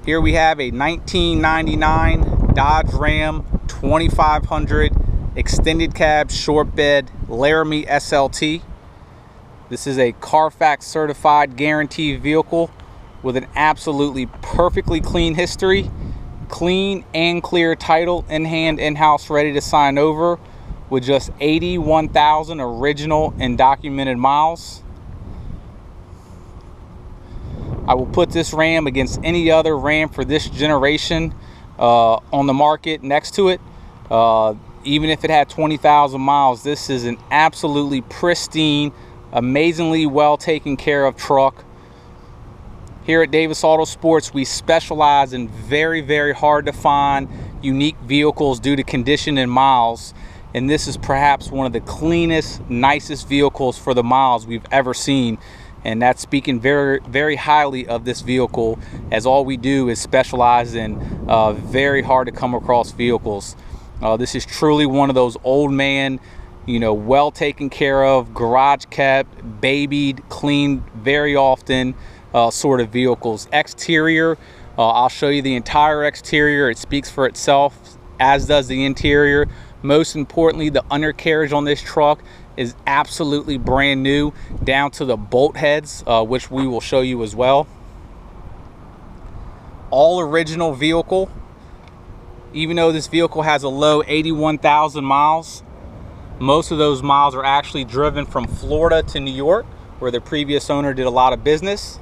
Here we have a 1999 Dodge Ram 2500 extended cab short bed Laramie SLT. This is a Carfax certified guaranteed vehicle with an absolutely perfectly clean history, clean and clear title in hand, in-house, ready to sign over, with just 81,000 original and documented miles. I will put this Ram against any other Ram for this generation on the market next to it. Even if it had 20,000 miles, this is an absolutely pristine, amazingly well taken care of truck. Here at Davis Autosports, we specialize in very, very hard to find unique vehicles due to condition and miles. And this is perhaps one of the cleanest, nicest vehicles for the miles we've ever seen. And that's speaking very, very highly of this vehicle, as all we do is specialize in very hard to come across vehicles. This is truly one of those old man, well taken care of, garage kept, babied, cleaned very often sort of vehicles. Exterior, I'll show you the entire exterior. It speaks for itself, as does the interior. Most importantly, the undercarriage on this truck is absolutely brand new, down to the bolt heads, which we will show you as well. All original vehicle. Even though this vehicle has a low 81,000 miles, most of those miles are actually driven from Florida to New York, where the previous owner did a lot of business.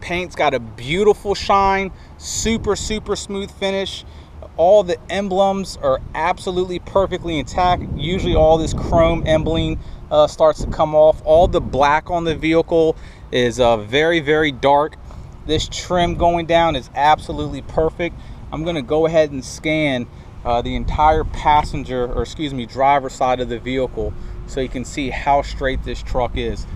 Paint's got a beautiful shine, super smooth finish. All the emblems are absolutely perfectly intact. Usually all this chrome emblem starts to come off. All the black on the vehicle is very, very dark. This trim going down is absolutely perfect. I'm going to go ahead and scan the entire driver side of the vehicle so you can see how straight this truck is.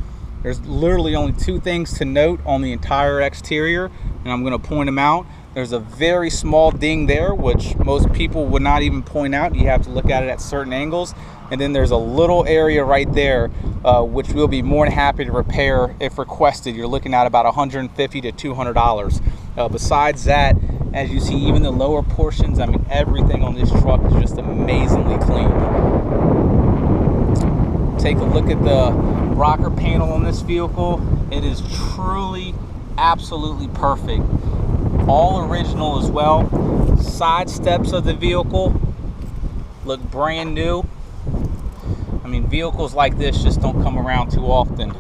There's literally only two things to note on the entire exterior, and I'm going to point them out. There's a very small ding there, which most people would not even point out. You have to look at it at certain angles. And then there's a little area right there, which we'll be more than happy to repair if requested. You're looking at about $150 to $200. Besides that, as you see, even the lower portions, I mean, everything on this truck is just amazingly clean. Take a look at the rocker panel on this vehicle. It is truly, absolutely perfect. All original as well. Side steps of the vehicle look brand new. I mean, vehicles like this just don't come around too often.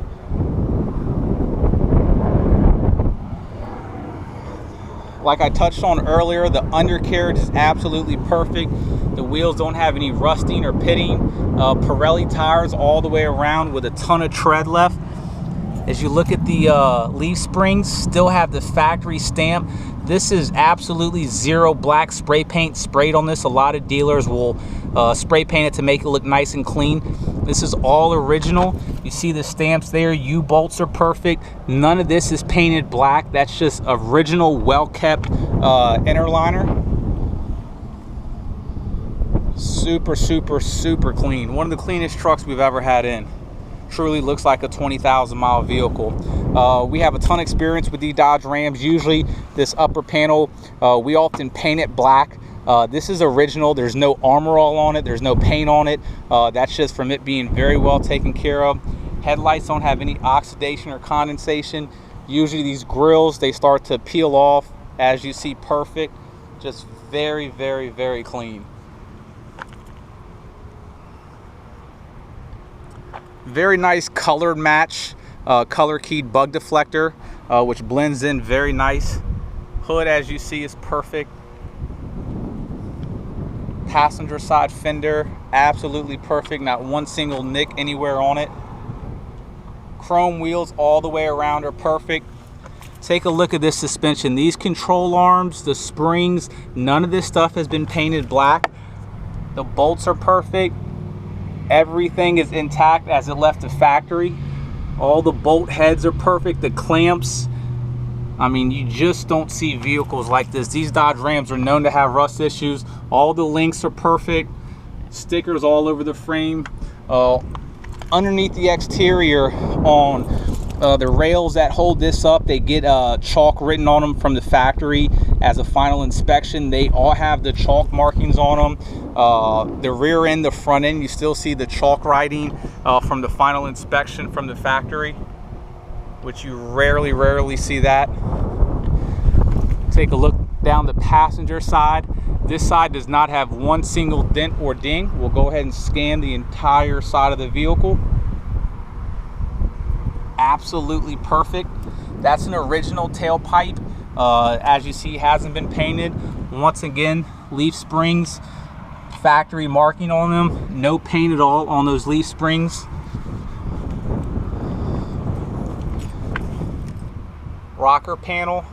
Like I touched on earlier, the undercarriage is absolutely perfect. The wheels don't have any rusting or pitting. Pirelli tires all the way around with a ton of tread left. As you look at the leaf springs, still have the factory stamp. This is absolutely zero black spray paint sprayed on this. A lot of dealers will spray paint it to make it look nice and clean. This is all original. You see the stamps there. U-bolts are perfect. None of this is painted black. That's just original, well-kept inner liner. Super clean. One of the cleanest trucks we've ever had in. Truly looks like a 20,000 mile vehicle. We have a ton of experience with these Dodge Rams. Usually this upper panel, we often paint it black. This is original. There's no armor all on it. There's no paint on it. That's just from it being very well taken care of. Headlights don't have any oxidation or condensation. Usually these grills, they start to peel off. As you see, perfect. Just very clean. Very nice colored match, color keyed bug deflector, which blends in very nice. Hood, as you see, is perfect. Passenger side fender, absolutely perfect. Not one single nick anywhere on it. Chrome wheels all the way around are perfect. Take a look at this suspension. These control arms, the springs, none of this stuff has been painted black. The bolts are perfect. Everything is intact as it left the factory. All the bolt heads are perfect. The clamps, I mean, you just don't see vehicles like this. These Dodge Rams are known to have rust issues. All the links are perfect. Stickers all over the frame. underneath the exterior on the rails that hold this up, they get chalk written on them from the factory as a final inspection. They all have the chalk markings on them. The rear end, the front end, you still see the chalk writing from the final inspection from the factory, which you rarely see that. Take a look down the passenger side. This side does not have one single dent or ding. We'll go ahead and scan the entire side of the vehicle. Absolutely perfect. That's an original tailpipe. As you see, hasn't been painted. Once again, leaf springs, factory marking on them. No paint at all on those leaf springs. Rocker panel.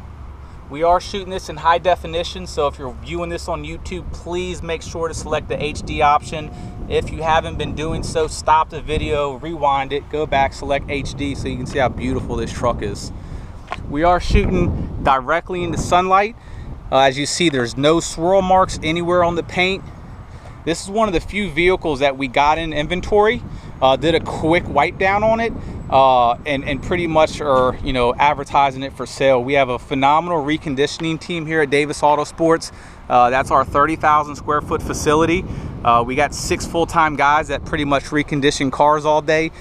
We are shooting this in high definition, so if you're viewing this on YouTube, please make sure to select the HD option. If you haven't been doing so, stop the video, rewind it, go back, select HD so you can see how beautiful this truck is. We are shooting directly into sunlight. As you see, there's no swirl marks anywhere on the paint. This is one of the few vehicles that we got in inventory. Did a quick wipe down on it. And pretty much are, you know, advertising it for sale. We have a phenomenal reconditioning team here at Davis Autosports. That's our 30,000 square foot facility. We got 6 full-time guys that pretty much recondition cars all day.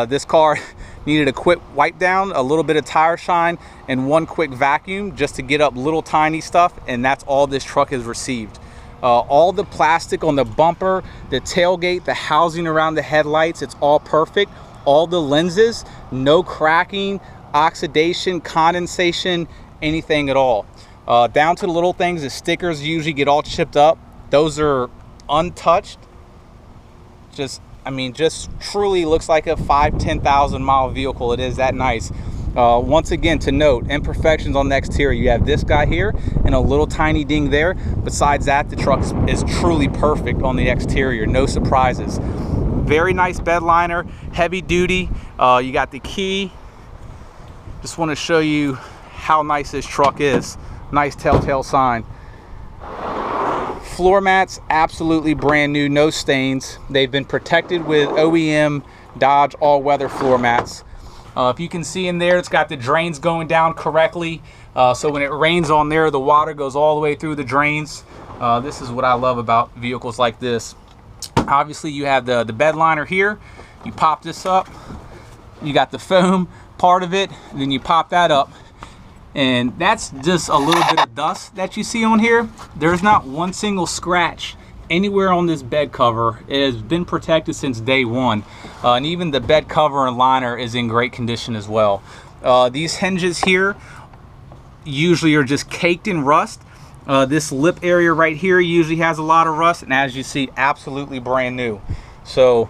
This car needed a quick wipe down, a little bit of tire shine, and one quick vacuum just to get up little tiny stuff, and that's all this truck has received. All the plastic on the bumper, the tailgate, the housing around the headlights, it's all perfect. All the lenses, no cracking, oxidation, condensation, anything at all. Down to the little things, the stickers usually get all chipped up. Those are untouched. Just truly looks like a 5-10,000 mile vehicle. It is that nice. Once again, to note, imperfections on the exterior. You have this guy here and a little tiny ding there. Besides that, the truck is truly perfect on the exterior. No surprises. Very nice bed liner, heavy duty. You got the key. Just want to show you how nice this truck is. Nice telltale sign. Floor mats, absolutely brand new, no stains. They've been protected with OEM Dodge all-weather floor mats. If you can see in there, it's got the drains going down correctly. So when it rains on there, the water goes all the way through the drains. This is what I love about vehicles like this. Obviously, you have the bed liner here. You pop this up. You got the foam part of it. And then you pop that up. And that's just a little bit of dust that you see on here. There's not one single scratch anywhere on this bed cover. It has been protected since day one. And even the bed cover and liner is in great condition as well. These hinges here usually are just caked in rust. This lip area right here usually has a lot of rust, and as you see, absolutely brand new. So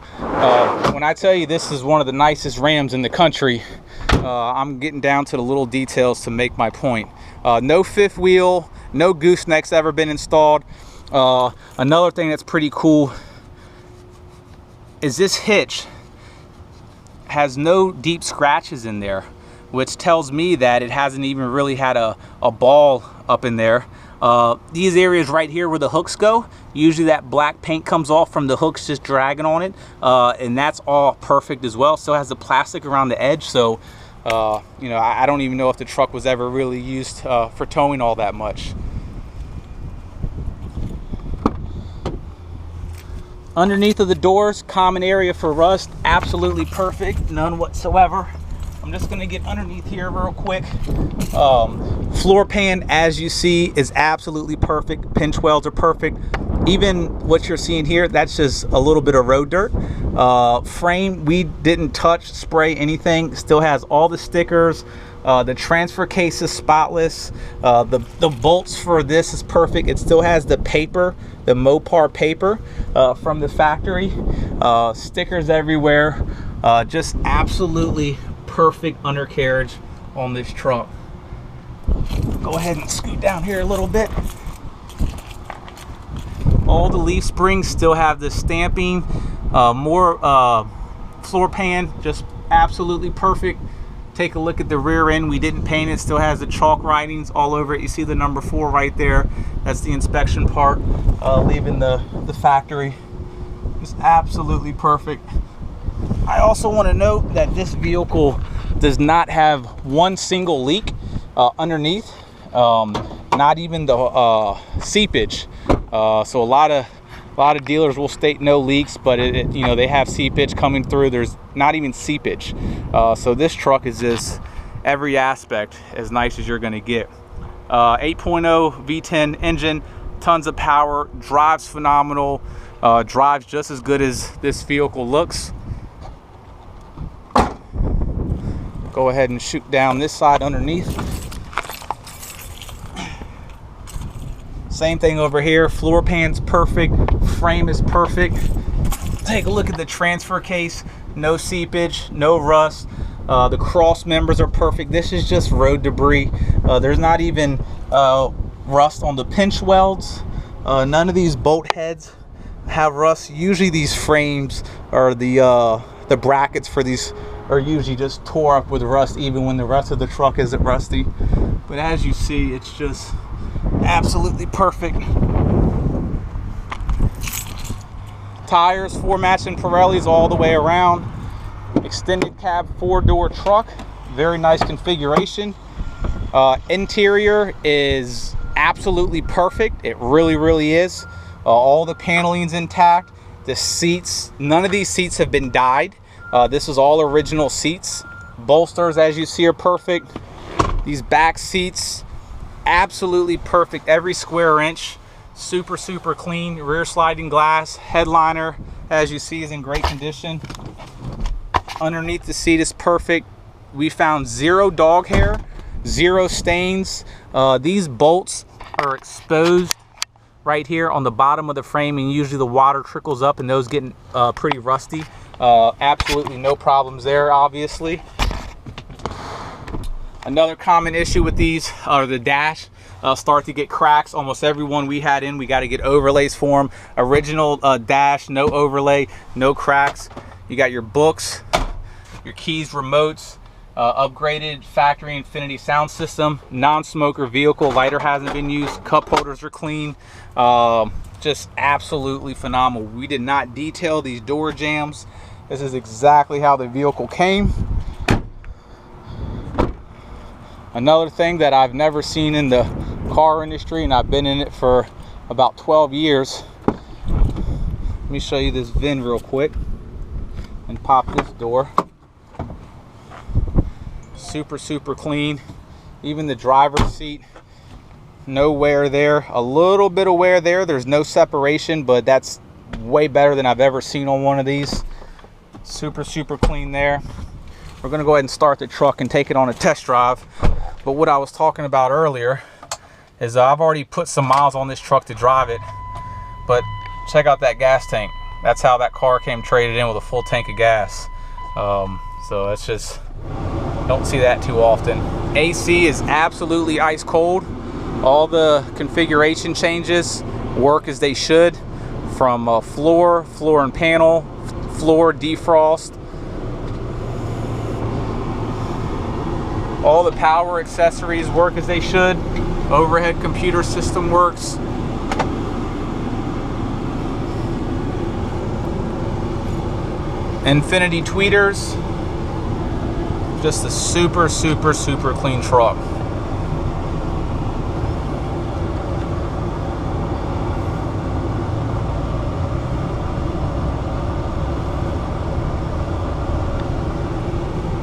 when I tell you this is one of the nicest Rams in the country, I'm getting down to the little details to make my point. No fifth wheel, no goosenecks ever been installed. Another thing that's pretty cool is this hitch has no deep scratches in there, which tells me that it hasn't even really had a ball up in there. These areas right here where the hooks go, usually that black paint comes off from the hooks just dragging on it, and that's all perfect as well. Still has the plastic around the edge, so you know, I don't even know if the truck was ever really used for towing all that much. Underneath of the doors, common area for rust, absolutely perfect, none whatsoever. I'm just gonna get underneath here real quick. Floor pan, as you see, is absolutely perfect. Pinch welds are perfect. Even what you're seeing here, that's just a little bit of road dirt. Frame, we didn't touch, spray, anything. Still has all the stickers. The transfer case is spotless. The bolts for this is perfect. It still has the paper, the Mopar paper from the factory. Stickers everywhere. Just absolutely perfect undercarriage on this truck. Go ahead and scoot down here a little bit. All the leaf springs still have the stamping. More floor pan, just absolutely perfect. Take a look at the rear end. We didn't paint it. Still has the chalk writings all over it. You see the number 4 right there. That's the inspection part, leaving the factory. Just absolutely perfect. I also want to note that this vehicle does not have one single leak underneath, not even the seepage. So a lot of dealers will state no leaks, but you know, they have seepage coming through. There's not even seepage. So this truck is just every aspect as nice as you're going to get. 8.0 V10 engine, tons of power, drives phenomenal, drives just as good as this vehicle looks. Go ahead and shoot down this side underneath. Same thing over here. Floor pan's perfect, frame is perfect. Take a look at the transfer case. No seepage, no rust. The cross members are perfect. This is just road debris. There's not even rust on the pinch welds. None of these bolt heads have rust. Usually these frames or the brackets for these are usually just tore up with rust, even when the rest of the truck isn't rusty. But as you see, it's just absolutely perfect. Tires, 4 matching Pirellis all the way around. Extended cab 4-door truck, very nice configuration. Interior is absolutely perfect. It really is. All the paneling's intact. The seats, none of these seats have been dyed. This is all original seats. Bolsters, as you see, are perfect. These back seats, absolutely perfect. Every square inch, super clean. Rear sliding glass, headliner, as you see, is in great condition. Underneath the seat is perfect. We found 0 dog hair, 0 stains. These bolts are exposed right here on the bottom of the frame, and usually the water trickles up and those getting pretty rusty. Absolutely no problems there, obviously. Another common issue with these are the dash start to get cracks. Almost every one we had in, we got to get overlays for them. Original dash, no overlay, no cracks. You got your books, your keys, remotes, upgraded factory Infinity sound system, non-smoker vehicle, lighter hasn't been used, cup holders are clean. Just absolutely phenomenal. We did not detail these door jambs. This is exactly how the vehicle came. Another thing that I've never seen in the car industry, and I've been in it for about 12 years. Let me show you this VIN real quick and pop this door. Super clean. Even the driver's seat, no wear there. A little bit of wear there. There's no separation, but that's way better than I've ever seen on one of these. Super clean there. We're gonna go ahead and start the truck and take it on a test drive. But what I was talking about earlier is I've already put some miles on this truck to drive it. But check out that gas tank. That's how that car came traded in, with a full tank of gas. So it's just, don't see that too often. AC is absolutely ice cold. All the configuration changes work as they should, from floor and panel, floor defrost. All the power accessories work as they should. Overhead computer system works. Infinity tweeters. Just a super clean truck.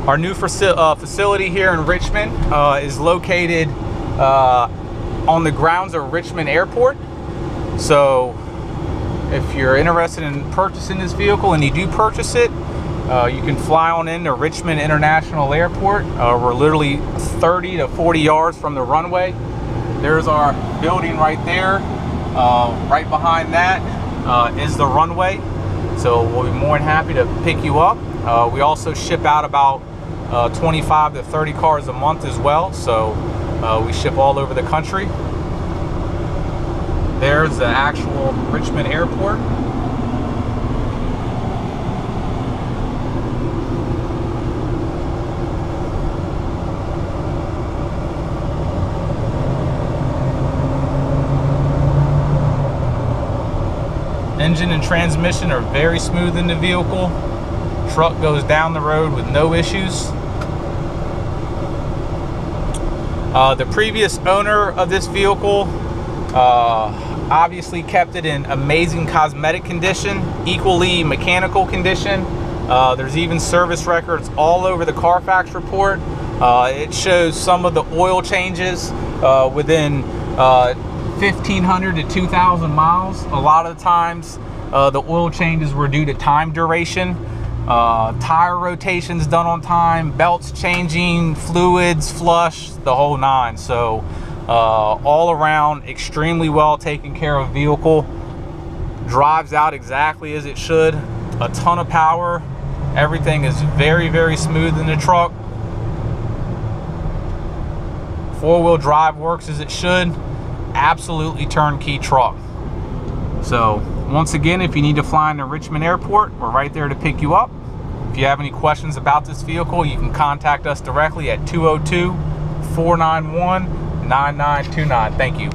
Our new facility here in Richmond is located on the grounds of Richmond Airport. So if you're interested in purchasing this vehicle and you do purchase it, you can fly on into Richmond International Airport. We're literally 30 to 40 yards from the runway. There's our building right there. Right behind that is the runway. So we'll be more than happy to pick you up. We also ship out about 25 to 30 cars a month as well. So we ship all over the country. There's the actual Richmond Airport. Engine and transmission are very smooth in the vehicle. Truck goes down the road with no issues. The previous owner of this vehicle obviously kept it in amazing cosmetic condition, equally mechanical condition. There's even service records all over the Carfax report. It shows some of the oil changes within 1,500 to 2,000 miles. A lot of the times the oil changes were due to time duration. Tire rotations done on time, belts changing, fluids, flush, the whole nine. So all around extremely well taken care of vehicle. Drives out exactly as it should. A ton of power. Everything is very, very smooth in the truck. Four-wheel drive works as it should. Absolutely turnkey truck. So once again, if you need to fly into Richmond Airport, we're right there to pick you up. If you have any questions about this vehicle, you can contact us directly at 202-491-9929. Thank you.